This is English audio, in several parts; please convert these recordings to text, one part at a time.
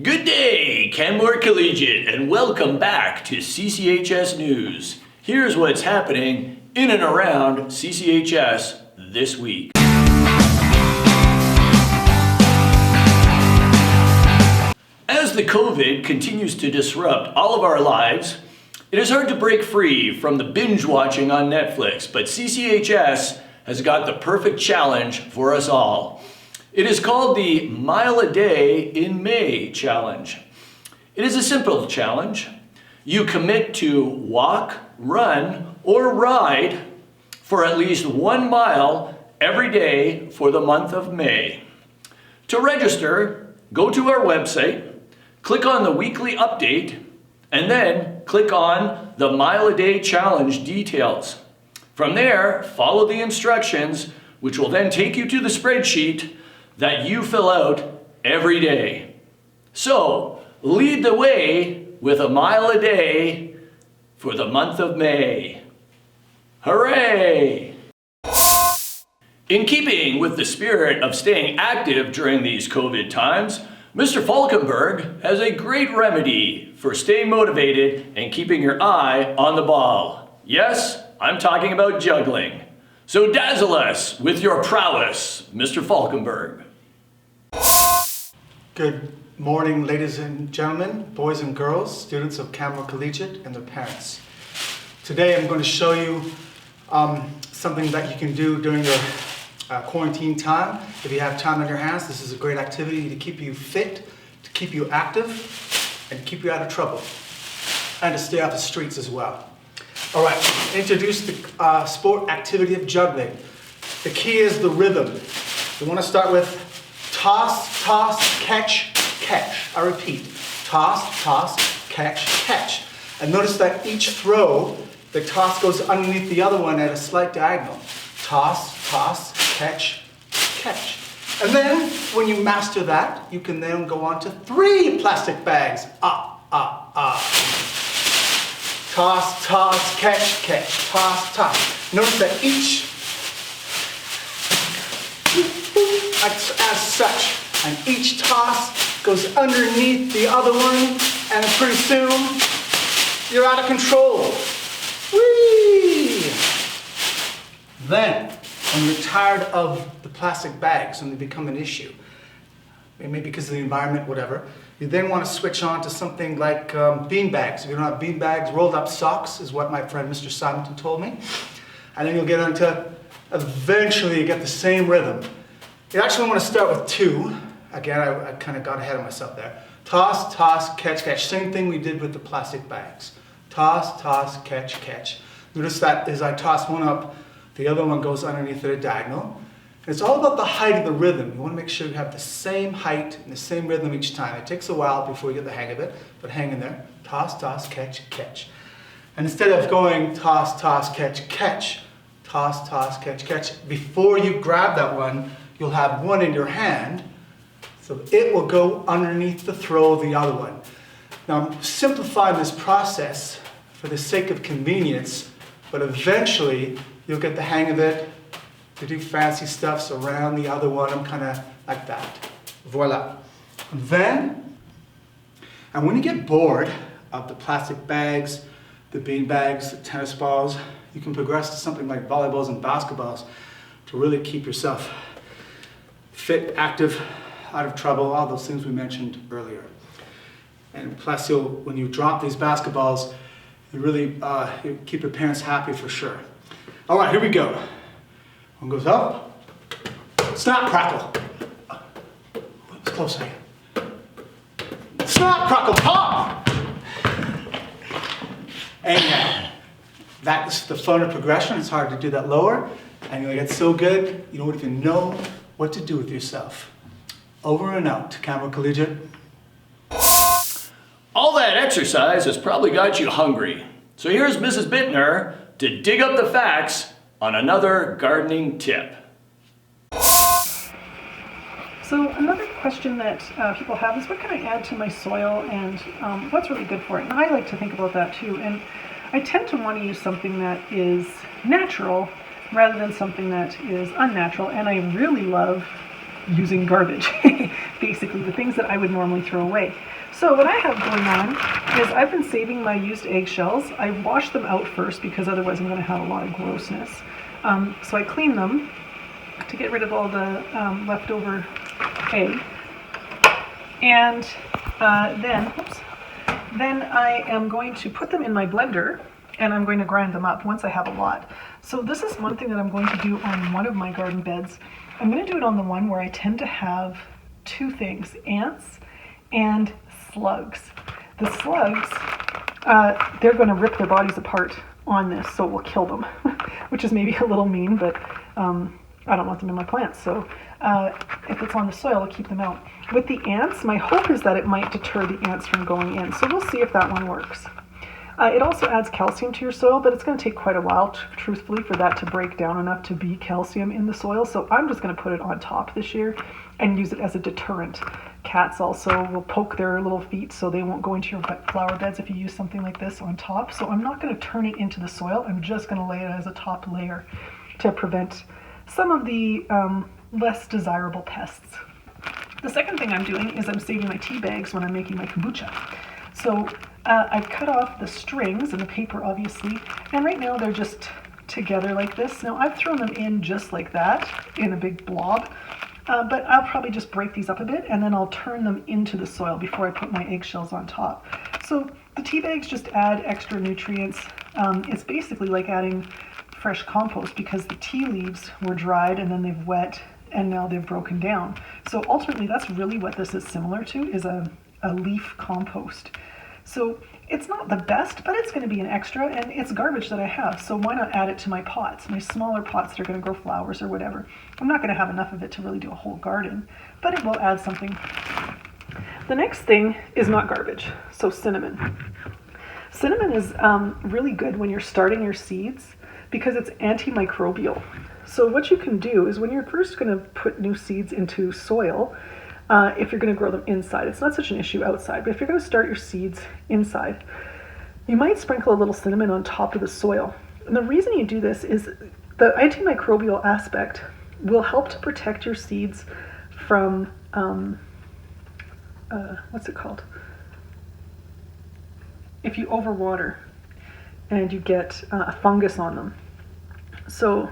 Good day, Canmore Collegiate, and welcome back to Cchs News. Here's what's happening in and around CCHS this week. As the COVID continues to disrupt all of our lives, it is hard to break free from the binge watching on Netflix, but CCHS has got the perfect challenge for us all. It is called the Mile a Day in May challenge. It is a simple challenge. You commit to walk, run, or ride for at least 1 mile every day for the month of May. To register, go to our website, click on the weekly update, and then click on the Mile a Day challenge details. From there, follow the instructions, which will then take you to the spreadsheet that you fill out every day. So, lead the way with a mile a day for the month of May. Hooray! In keeping with the spirit of staying active during these COVID times, Mr. Falkenberg has a great remedy for staying motivated and keeping your eye on the ball. Yes, I'm talking about juggling. So dazzle us with your prowess, Mr. Falkenberg. Good morning, ladies and gentlemen, boys and girls, students of Canmore Collegiate and their parents. Today I'm going to show you something that you can do during your quarantine time. If you have time on your hands, this is a great activity to keep you fit, to keep you active, and keep you out of trouble, and to stay off the streets as well. All right, introduce the sport activity of juggling. The key is the rhythm. We want to start with toss, toss, catch, catch. I repeat, toss, toss, catch, catch. And notice that each throw, the toss goes underneath the other one at a slight diagonal. Toss, toss, catch, catch. And then, when you master that, you can then go on to 3 plastic bags. Toss, toss, catch, catch, toss, toss. Notice that each, as such, and each toss goes underneath the other one, and pretty soon, you're out of control. Whee! Then, when you're tired of the plastic bags and they become an issue, maybe because of the environment, whatever, you then want to switch on to something like bean bags. If you don't have bean bags, rolled up socks is what my friend Mr. Simonton told me. And then you'll get onto, eventually you get the same rhythm. You actually want to start with 2. Again, I kind of got ahead of myself there. Toss, toss, catch, catch. Same thing we did with the plastic bags. Toss, toss, catch, catch. Notice that as I toss one up, the other one goes underneath at a diagonal. And it's all about the height of the rhythm. You want to make sure you have the same height and the same rhythm each time. It takes a while before you get the hang of it, but hang in there. Toss, toss, catch, catch. And instead of going toss, toss, catch, catch, toss, toss, catch, catch, before you grab that one, you'll have one in your hand, so it will go underneath the throw of the other one. Now, I'm simplifying this process for the sake of convenience, but eventually you'll get the hang of it to do fancy stuffs around the other one. I'm kind of like that. Voila. Then, and when you get bored of the plastic bags, the bean bags, the tennis balls, you can progress to something like volleyballs and basketballs to really keep yourself fit, active, out of trouble, all those things we mentioned earlier. And plus, when you drop these basketballs, you really you keep your parents happy for sure. All right, here we go. One goes up, snap, crackle. It's close again. Snap, crackle, pop! Anyhow, that's the fun of progression. It's hard to do that lower, and you'll get so good, you don't even know what to do with yourself. Over and out, Canmore Collegiate. All that exercise has probably got you hungry. So here's Mrs. Bittner to dig up the facts on another gardening tip. So another question that people have is, what can I add to my soil, and what's really good for it? And I like to think about that too. And I tend to want to use something that is natural rather than something that is unnatural. And I really love using garbage basically the things that I would normally throw away. So what I have going on is I've been saving my used eggshells. I wash them out first because otherwise I'm going to have a lot of grossness. So I clean them to get rid of all the leftover egg. And then I am going to put them in my blender and I'm going to grind them up once I have a lot. So this is one thing that I'm going to do on one of my garden beds. I'm going to do it on the one where I tend to have two things, ants and slugs. The slugs, they're going to rip their bodies apart on this, so it will kill them, which is maybe a little mean, but I don't want them in my plants. So if it's on the soil, I'll keep them out. With the ants, my hope is that it might deter the ants from going in. So we'll see if that one works. It also adds calcium to your soil, but it's going to take quite a while, truthfully, for that to break down enough to be calcium in the soil. So I'm just going to put it on top this year and use it as a deterrent. Cats also will poke their little feet so they won't go into your flower beds if you use something like this on top. So I'm not going to turn it into the soil. I'm just going to lay it as a top layer to prevent some of the less desirable pests. The second thing I'm doing is I'm saving my tea bags when I'm making my kombucha. So I've cut off the strings and the paper, obviously, and right now they're just together like this. Now I've thrown them in just like that in a big blob, but I'll probably just break these up a bit and then I'll turn them into the soil before I put my eggshells on top. So the tea bags just add extra nutrients. It's basically like adding fresh compost because the tea leaves were dried and then they've wet and now they've broken down. So ultimately that's really what this is similar to, is a leaf compost. So it's not the best, but it's going to be an extra, and it's garbage that I have, so why not add it to my pots, my smaller pots that are going to grow flowers or whatever. I'm not going to have enough of it to really do a whole garden, but it will add something. The next thing is not garbage, so cinnamon. Cinnamon is really good when you're starting your seeds because it's antimicrobial. So what you can do is when you're first going to put new seeds into soil, if you're going to grow them inside, it's not such an issue outside, but if you're going to start your seeds inside, you might sprinkle a little cinnamon on top of the soil. And the reason you do this is the antimicrobial aspect will help to protect your seeds from, what's it called? If you overwater and you get a fungus on them. So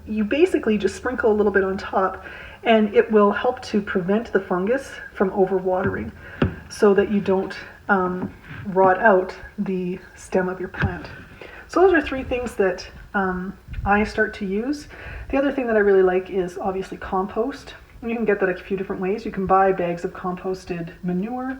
you basically just sprinkle a little bit on top and it will help to prevent the fungus from overwatering so that you don't rot out the stem of your plant. So those are three things that I start to use. The other thing that I really like is obviously compost. You can get that a few different ways. You can buy bags of composted manure,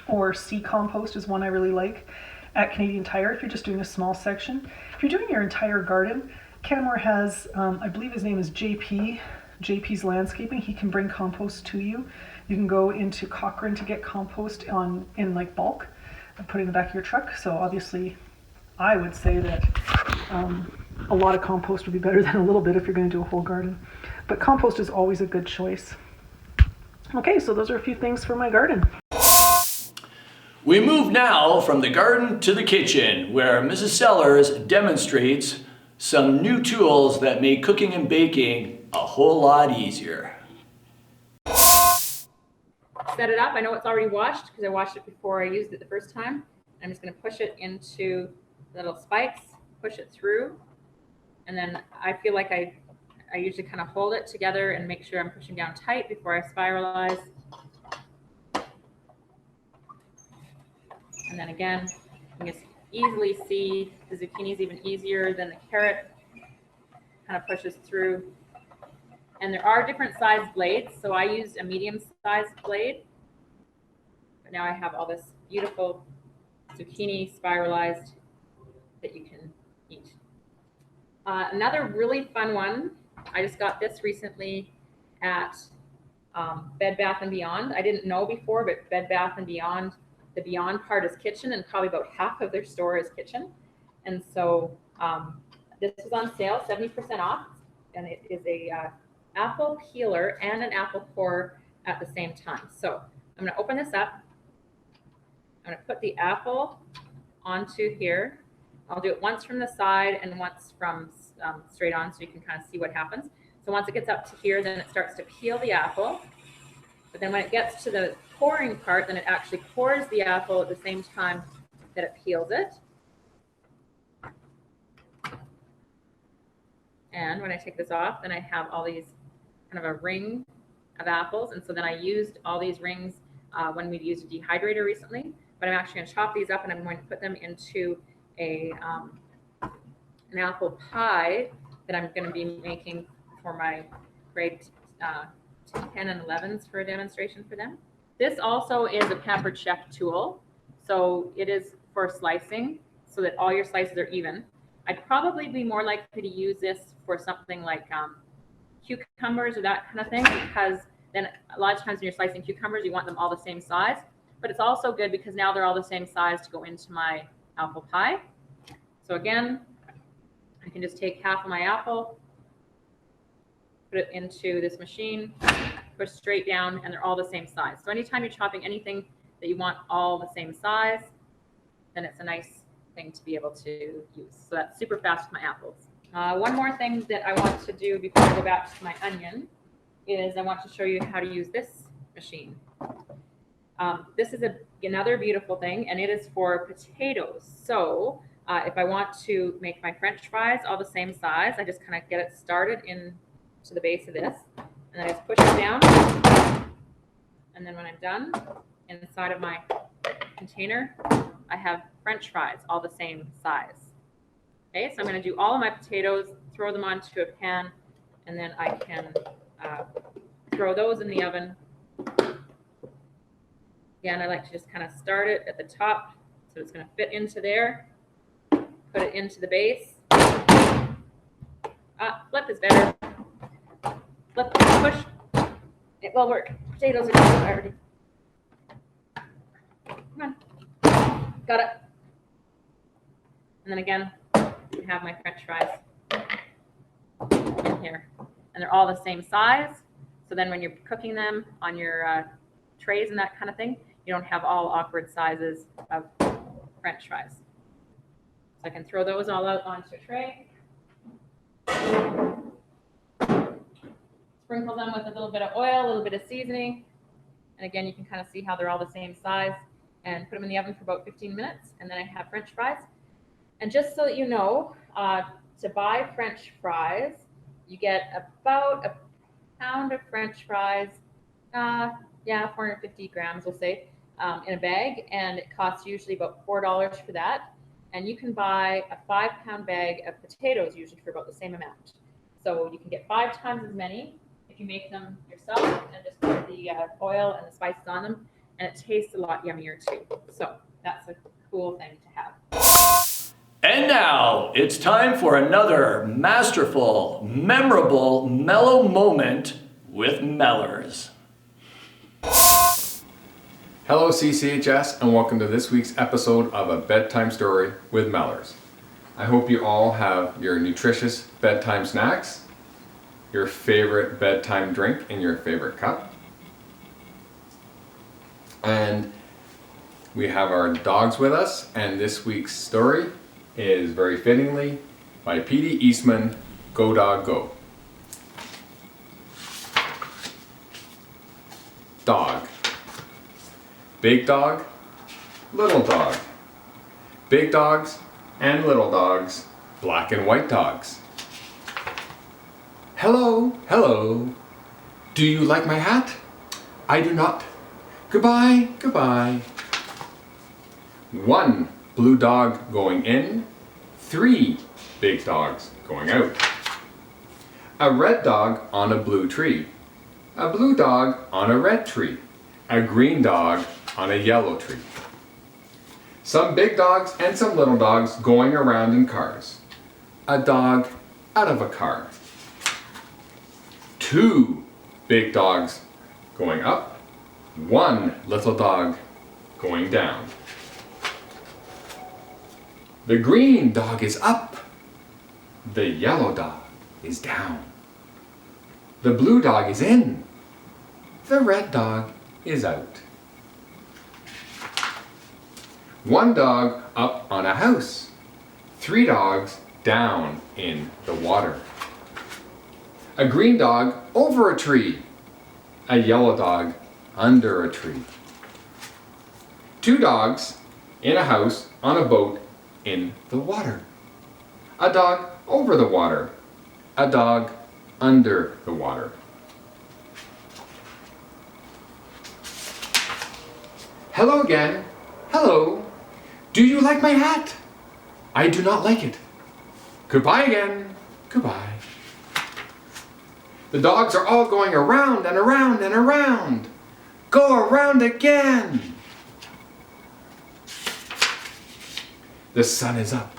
or sea compost is one I really like at Canadian Tire if you're just doing a small section. If you're doing your entire garden, Canmore has, I believe his name is JP's Landscaping. He can bring compost to you. You can go into Cochrane to get compost in like bulk and put it in the back of your truck. So obviously I would say that a lot of compost would be better than a little bit if you're going to do a whole garden. But compost is always a good choice. Okay, so those are a few things for my garden. We move now from the garden to the kitchen, where Mrs. Sellers demonstrates some new tools that make cooking and baking a whole lot easier. Set it up. I know it's already washed because I washed it before I used it the first time. I'm just going to push it into little spikes, push it through, and then I feel like I usually kind of hold it together and make sure I'm pushing down tight before I spiralize. And then again, you can just easily see the zucchini is even easier than the carrot. Kind of pushes through. And there are different sized blades, so I used a medium-sized blade. But now I have all this beautiful zucchini spiralized that you can eat. Another really fun one, I just got this recently at Bed Bath & Beyond. I didn't know before, but Bed Bath & Beyond, the Beyond part is kitchen, and probably about half of their store is kitchen. And so this is on sale, 70% off, and it is a apple peeler and an apple core at the same time. So I'm going to open this up. I'm going to put the apple onto here. I'll do it once from the side and once from straight on so you can kind of see what happens. So once it gets up to here, then it starts to peel the apple. But then when it gets to the coring part, then it actually cores the apple at the same time that it peels it. And when I take this off, then I have all these kind of a ring of apples. And so then I used all these rings when we used a dehydrator recently. But I'm actually going to chop these up and I'm going to put them into an apple pie that I'm going to be making for my grade 10 and 11s for a demonstration for them. This also is a Pampered Chef tool. So it is for slicing so that all your slices are even. I'd probably be more likely to use this for something like cucumbers or that kind of thing, because then a lot of times when you're slicing cucumbers, you want them all the same size. But it's also good because now they're all the same size to go into my apple pie. So again, I can just take half of my apple, put it into this machine, push straight down, and they're all the same size. So anytime you're chopping anything that you want all the same size, then it's a nice thing to be able to use. So that's super fast with my apples. One more thing that I want to do before I go back to my onion is I want to show you how to use this machine. This is another beautiful thing, and it is for potatoes. So if I want to make my French fries all the same size, I just kind of get it started into the base of this, and then I just push it down. And then when I'm done, inside of my container, I have French fries all the same size. Okay, so I'm going to do all of my potatoes, throw them onto a pan, and then I can throw those in the oven. Again, I like to just kind of start it at the top, so it's going to fit into there. Put it into the base. Flip is better. Flip, push. It will work. Potatoes are done already. Come on. Got it. And then again, I have my French fries in here. And they're all the same size. So then when you're cooking them on your trays and that kind of thing, you don't have all awkward sizes of French fries. So I can throw those all out onto a tray. Sprinkle them with a little bit of oil, a little bit of seasoning. And again, you can kind of see how they're all the same size, and put them in the oven for about 15 minutes. And then I have French fries. And just so that you know, to buy French fries, you get about a pound of French fries, 450 grams, we'll say, in a bag. And it costs usually about $4 for that. And you can buy a 5-pound bag of potatoes usually for about the same amount. So you can get 5 times as many if you make them yourself and just put the oil and the spices on them. And it tastes a lot yummier too. So that's a cool thing to have. And now it's time for another masterful, memorable, mellow moment with Mellors. Hello CCHS, and welcome to this week's episode of A Bedtime Story with Mellors. I hope you all have your nutritious bedtime snacks, your favorite bedtime drink in your favorite cup, and we have our dogs with us, and this week's story is very fittingly by P.D. Eastman, Go Dog Go. Dog. Big dog, little dog. Big dogs and little dogs, black and white dogs. Hello, hello. Do you like my hat? I do not. Goodbye, goodbye. 1 blue dog going in, 3 big dogs going out. A red dog on a blue tree. A blue dog on a red tree. A green dog on a yellow tree. Some big dogs and some little dogs going around in cars. A dog out of a car. 2 big dogs going up. 1 little dog going down. The green dog is up. The yellow dog is down. The blue dog is in. The red dog is out. 1 dog up on a house. 3 dogs down in the water. A green dog over a tree. A yellow dog under a tree. 2 dogs in a house, on a boat, in the water. A dog over the water. A dog under the water. Hello again. Hello. Do you like my hat? I do not like it. Goodbye again. Goodbye. The dogs are all going around and around and around. Go around again. The sun is up.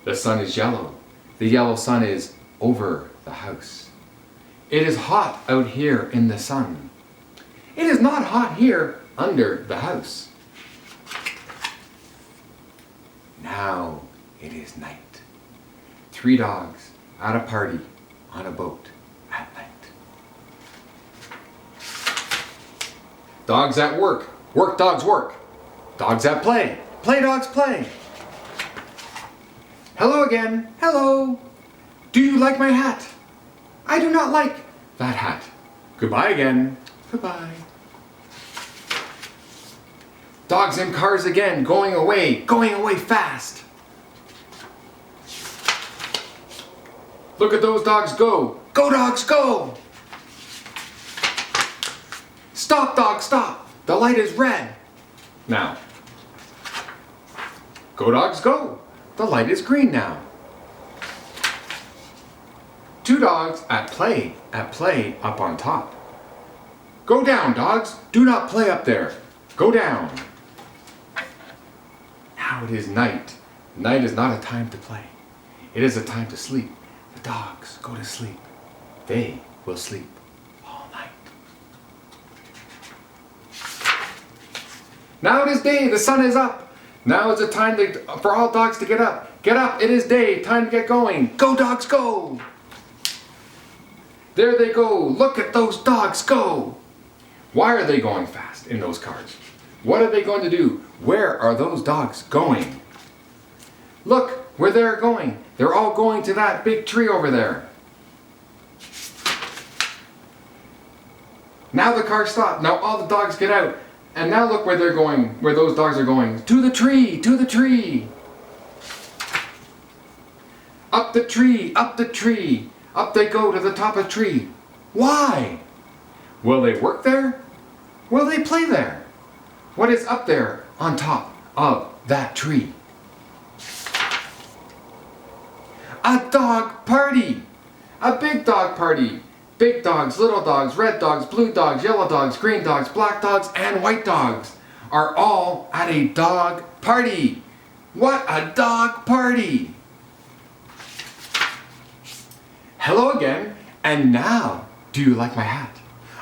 The sun is yellow. The yellow sun is over the house. It is hot out here in the sun. It is not hot here under the house. Now it is night. 3 dogs at a party on a boat at night. Dogs at work. Work dogs work. Dogs at play. Play dogs play. Hello again. Hello. Do you like my hat? I do not like that hat. Goodbye again. Goodbye. Dogs in cars again, going away fast. Look at those dogs go. Go dogs go. Stop dogs stop. The light is red. Now. Go dogs go. The light is green now. 2 dogs at play up on top. Go down, dogs. Do not play up there. Go down. Now it is night. Night is not a time to play. It is a time to sleep. The dogs go to sleep. They will sleep all night. Now it is day. The sun is up. Now is the time for all dogs to get up. Get up. It is day. Time to get going. Go dogs go. There they go. Look at those dogs go. Why are they going fast in those cars? What are they going to do? Where are those dogs going? Look where they're going. They're all going to that big tree over there. Now the car stopped. Now all the dogs get out. And now look where they're going, where those dogs are going. To the tree, to the tree. Up the tree, up the tree. Up they go to the top of the tree. Why? Will they work there? Will they play there? What is up there on top of that tree? A dog party! A big dog party! Big dogs, little dogs, red dogs, blue dogs, yellow dogs, green dogs, black dogs, and white dogs are all at a dog party. What a dog party! Hello again, and now, do you like my hat?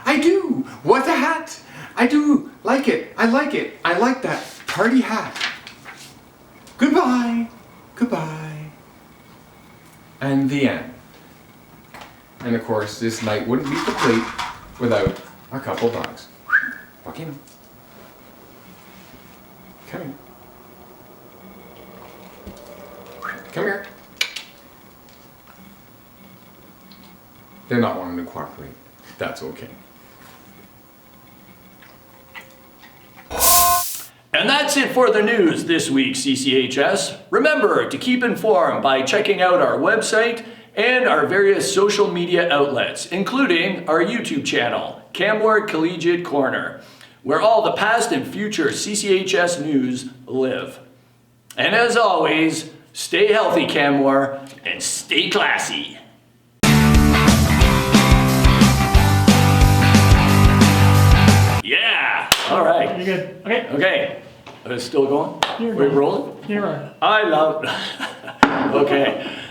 I do! What a hat! I do like it. I like it. I like that party hat. Goodbye. Goodbye. And the end. And of course, this night wouldn't be complete without a couple dogs. Walk in. Come in. Come here. They're not wanting to cooperate. That's okay. And that's it for the news this week, CCHS. Remember to keep informed by checking out our website and our various social media outlets, including our YouTube channel, Canmore Collegiate Corner, where all the past and future CCHS news live. And as always, stay healthy, Canmore, and stay classy. Yeah, all right. You're good. Okay. Okay, it's still going? We're rolling? Here we are. I love, okay.